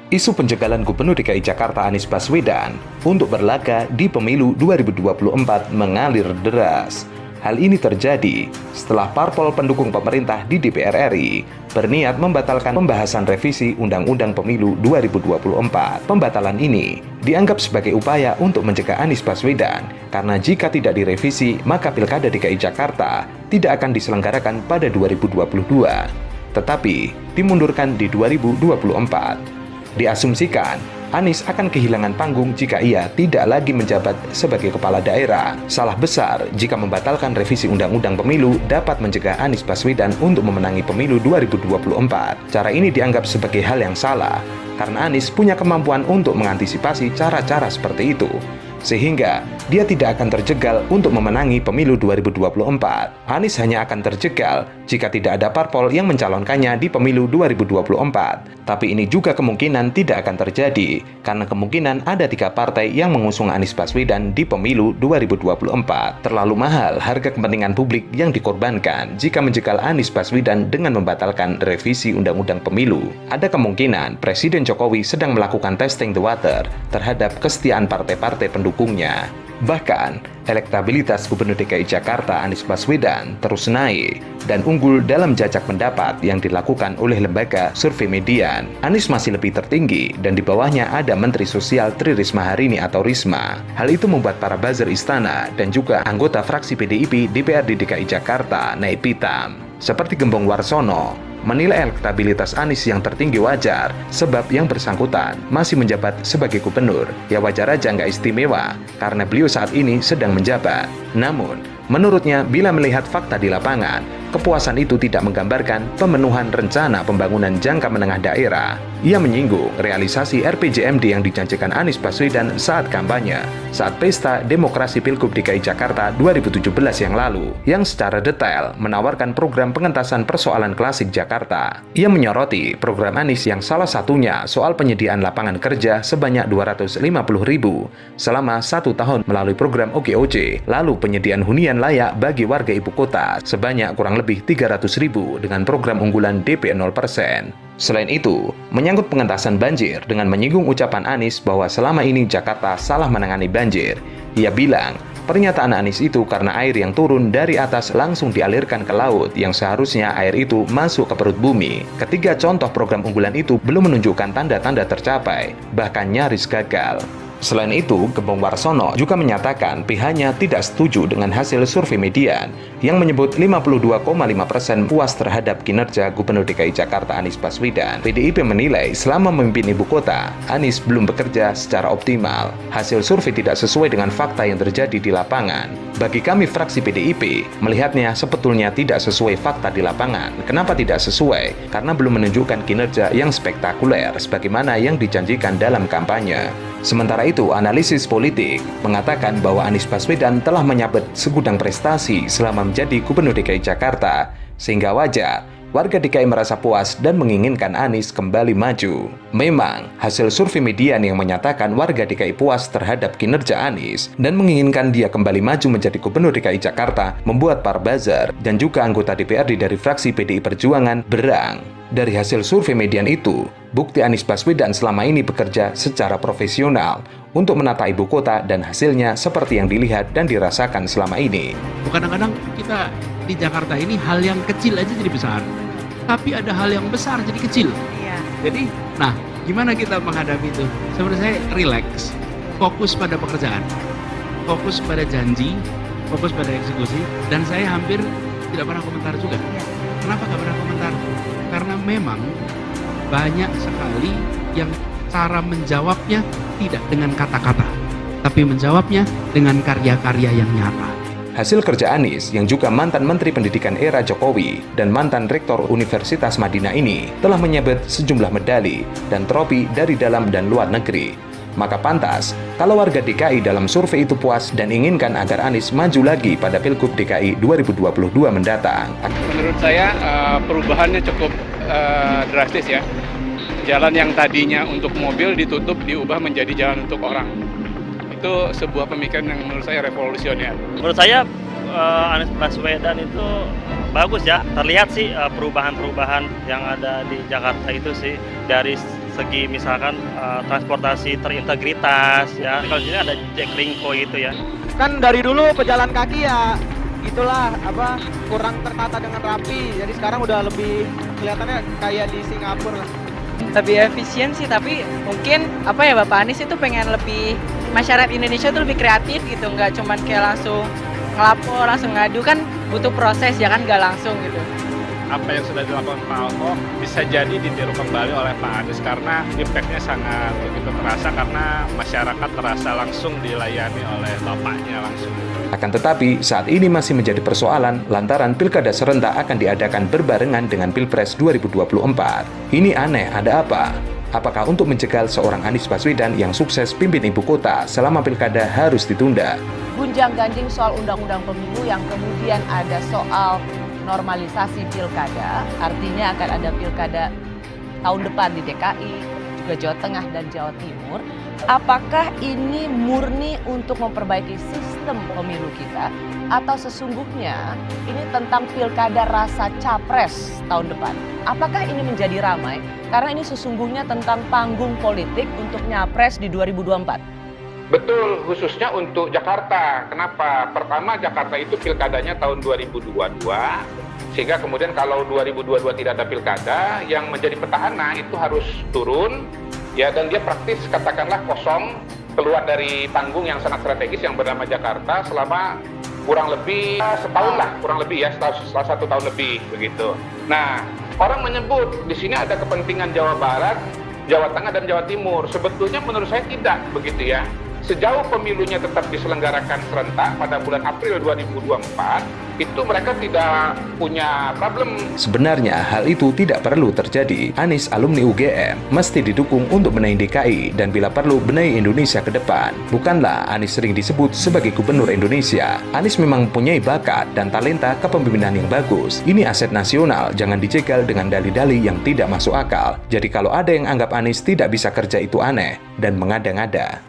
Isu penjagalan Gubernur DKI Jakarta Anies Baswedan untuk berlaga di pemilu 2024 mengalir deras. Hal ini terjadi setelah parpol pendukung pemerintah di DPR RI berniat membatalkan pembahasan revisi Undang-Undang Pemilu 2024. Pembatalan ini dianggap sebagai upaya untuk mencegah Anies Baswedan karena jika tidak direvisi, maka Pilkada DKI Jakarta tidak akan diselenggarakan pada 2022, tetapi dimundurkan di 2024. Diasumsikan, Anies akan kehilangan panggung jika ia tidak lagi menjabat sebagai kepala daerah. Salah besar jika membatalkan revisi Undang-Undang Pemilu dapat mencegah Anies Baswedan untuk memenangi pemilu 2024. Cara ini dianggap sebagai hal yang salah, karena Anies punya kemampuan untuk mengantisipasi cara-cara seperti itu, sehingga dia tidak akan terjegal untuk memenangi pemilu 2024. Anies hanya akan terjegal jika tidak ada parpol yang mencalonkannya di pemilu 2024. Tapi ini juga kemungkinan tidak akan terjadi, karena kemungkinan ada 3 partai yang mengusung Anies Baswedan di pemilu 2024. Terlalu mahal harga kepentingan publik yang dikorbankan jika menjegal Anies Baswedan dengan membatalkan revisi Undang-Undang Pemilu. Ada kemungkinan Presiden Jokowi sedang melakukan testing the water terhadap kesetiaan partai-partai pendukungnya. Bahkan, elektabilitas Gubernur DKI Jakarta Anies Baswedan terus naik dan unggul dalam jajak pendapat yang dilakukan oleh lembaga survei Median. Anies masih lebih tertinggi dan di bawahnya ada Menteri Sosial Tri Risma Harini atau Risma. Hal itu membuat para buzzer istana dan juga anggota fraksi PDIP DPRD DKI Jakarta naik pitam. Seperti Gembong Warsono, menilai elektabilitas Anies yang tertinggi wajar sebab yang bersangkutan masih menjabat sebagai gubernur. Ya wajar aja nggak istimewa karena beliau saat ini sedang menjabat. Namun, menurutnya bila melihat fakta di lapangan, kepuasan itu tidak menggambarkan pemenuhan rencana pembangunan jangka menengah daerah. Ia menyinggung realisasi RPJMD yang dijanjikan Anies Baswedan saat kampanye, saat pesta demokrasi Pilgub DKI Jakarta 2017 yang lalu, yang secara detail menawarkan program pengentasan persoalan klasik Jakarta. Ia menyoroti program Anies yang salah satunya soal penyediaan lapangan kerja sebanyak 250.000 selama 1 tahun melalui program OKOC, lalu penyediaan hunian layak bagi warga ibu kota sebanyak kurang lebih 300.000 dengan program unggulan DP 0%. Selain itu, menyangkut pengentasan banjir dengan menyinggung ucapan Anies bahwa selama ini Jakarta salah menangani banjir. Ia bilang, pernyataan Anies itu karena air yang turun dari atas langsung dialirkan ke laut yang seharusnya air itu masuk ke perut bumi. Ketiga contoh program unggulan itu belum menunjukkan tanda-tanda tercapai, bahkan nyaris gagal. Selain itu, Gembong Warsono juga menyatakan pihaknya tidak setuju dengan hasil survei Median yang menyebut 52,5% puas terhadap kinerja Gubernur DKI Jakarta Anies Baswedan. PDIP menilai selama memimpin ibu kota, Anies belum bekerja secara optimal. Hasil survei tidak sesuai dengan fakta yang terjadi di lapangan. Bagi kami fraksi PDIP, melihatnya sebetulnya tidak sesuai fakta di lapangan. Kenapa tidak sesuai? Karena belum menunjukkan kinerja yang spektakuler sebagaimana yang dijanjikan dalam kampanye. Sementara itu, analisis politik mengatakan bahwa Anies Baswedan telah menyabet segudang prestasi selama menjadi Gubernur DKI Jakarta, sehingga wajar warga DKI merasa puas dan menginginkan Anies kembali maju. Memang, hasil survei Median yang menyatakan warga DKI puas terhadap kinerja Anies dan menginginkan dia kembali maju menjadi Gubernur DKI Jakarta membuat para buzzer dan juga anggota DPRD dari fraksi PDI Perjuangan berang. Dari hasil survei Median itu, bukti Anies Baswedan selama ini bekerja secara profesional untuk menata ibu kota dan hasilnya seperti yang dilihat dan dirasakan selama ini. Kadang-kadang kita di Jakarta ini hal yang kecil aja jadi besar, tapi ada hal yang besar jadi kecil. Iya. Jadi, nah gimana kita menghadapi itu? Sebenarnya saya relax, fokus pada pekerjaan, fokus pada janji, fokus pada eksekusi, dan saya hampir tidak pernah komentar juga. Kenapa nggak pernah komentar? Karena memang banyak sekali yang cara menjawabnya tidak dengan kata-kata, tapi menjawabnya dengan karya-karya yang nyata. Hasil kerja Anies yang juga mantan Menteri Pendidikan era Jokowi dan mantan Rektor Universitas Madinah ini telah menyabet sejumlah medali dan trofi dari dalam dan luar negeri. Maka pantas kalau warga DKI dalam survei itu puas dan inginkan agar Anies maju lagi pada Pilgub DKI 2022 mendatang. Menurut saya perubahannya cukup drastis ya. Jalan yang tadinya untuk mobil ditutup diubah menjadi jalan untuk orang. Itu sebuah pemikiran yang menurut saya revolusioner. Menurut saya Anies Baswedan itu bagus ya. Terlihat sih perubahan-perubahan yang ada di Jakarta itu sih dari segi misalkan transportasi terintegritas ya. Kalau di sini ada Jaklingko itu ya. Kan dari dulu pejalan kaki ya itulah kurang tertata dengan rapi. Jadi sekarang udah lebih kelihatannya kayak di Singapura lah. Lebih efisien sih, tapi mungkin Bapak Anies itu pengen lebih masyarakat Indonesia tuh lebih kreatif gitu, nggak cuman kayak langsung ngelapor, langsung ngadu, kan butuh proses ya kan, nggak langsung gitu. Apa yang sudah dilakukan Pak Ahok bisa jadi ditiru kembali oleh Pak Anies karena impact-nya sangat begitu terasa karena masyarakat terasa langsung dilayani oleh bapaknya langsung. Akan tetapi, saat ini masih menjadi persoalan lantaran pilkada serentak akan diadakan berbarengan dengan Pilpres 2024. Ini aneh, ada apa? Apakah untuk mencegah seorang Anies Baswedan yang sukses pimpin ibu kota selama pilkada harus ditunda? Gunjang-ganjing soal undang-undang pemilu yang kemudian ada soal normalisasi pilkada, artinya akan ada pilkada tahun depan di DKI, juga Jawa Tengah dan Jawa Timur. Apakah ini murni untuk memperbaiki sistem pemilu kita atau sesungguhnya ini tentang pilkada rasa capres tahun depan? Apakah ini menjadi ramai? Karena ini sesungguhnya tentang panggung politik untuk nyapres di 2024. Betul, khususnya untuk Jakarta. Kenapa? Pertama, Jakarta itu pilkadanya tahun 2022, sehingga kemudian kalau 2022 tidak ada pilkada, yang menjadi petahana itu harus turun, ya, dan dia praktis katakanlah kosong, keluar dari panggung yang sangat strategis yang bernama Jakarta selama kurang lebih setahun lah, kurang lebih ya, setelah 1 tahun lebih begitu. Nah, orang menyebut di sini ada kepentingan Jawa Barat, Jawa Tengah dan Jawa Timur. Sebetulnya menurut saya tidak begitu ya. Sejauh pemilunya tetap diselenggarakan serentak pada bulan April 2024, itu mereka tidak punya problem. Sebenarnya hal itu tidak perlu terjadi. Anies alumni UGM mesti didukung untuk benahi DKI dan bila perlu benahi Indonesia ke depan. Bukanlah Anies sering disebut sebagai gubernur Indonesia. Anies memang mempunyai bakat dan talenta kepemimpinan yang bagus. Ini aset nasional, jangan dijegal dengan dalih-dalih yang tidak masuk akal. Jadi kalau ada yang anggap Anies tidak bisa kerja itu aneh dan mengada-ngada.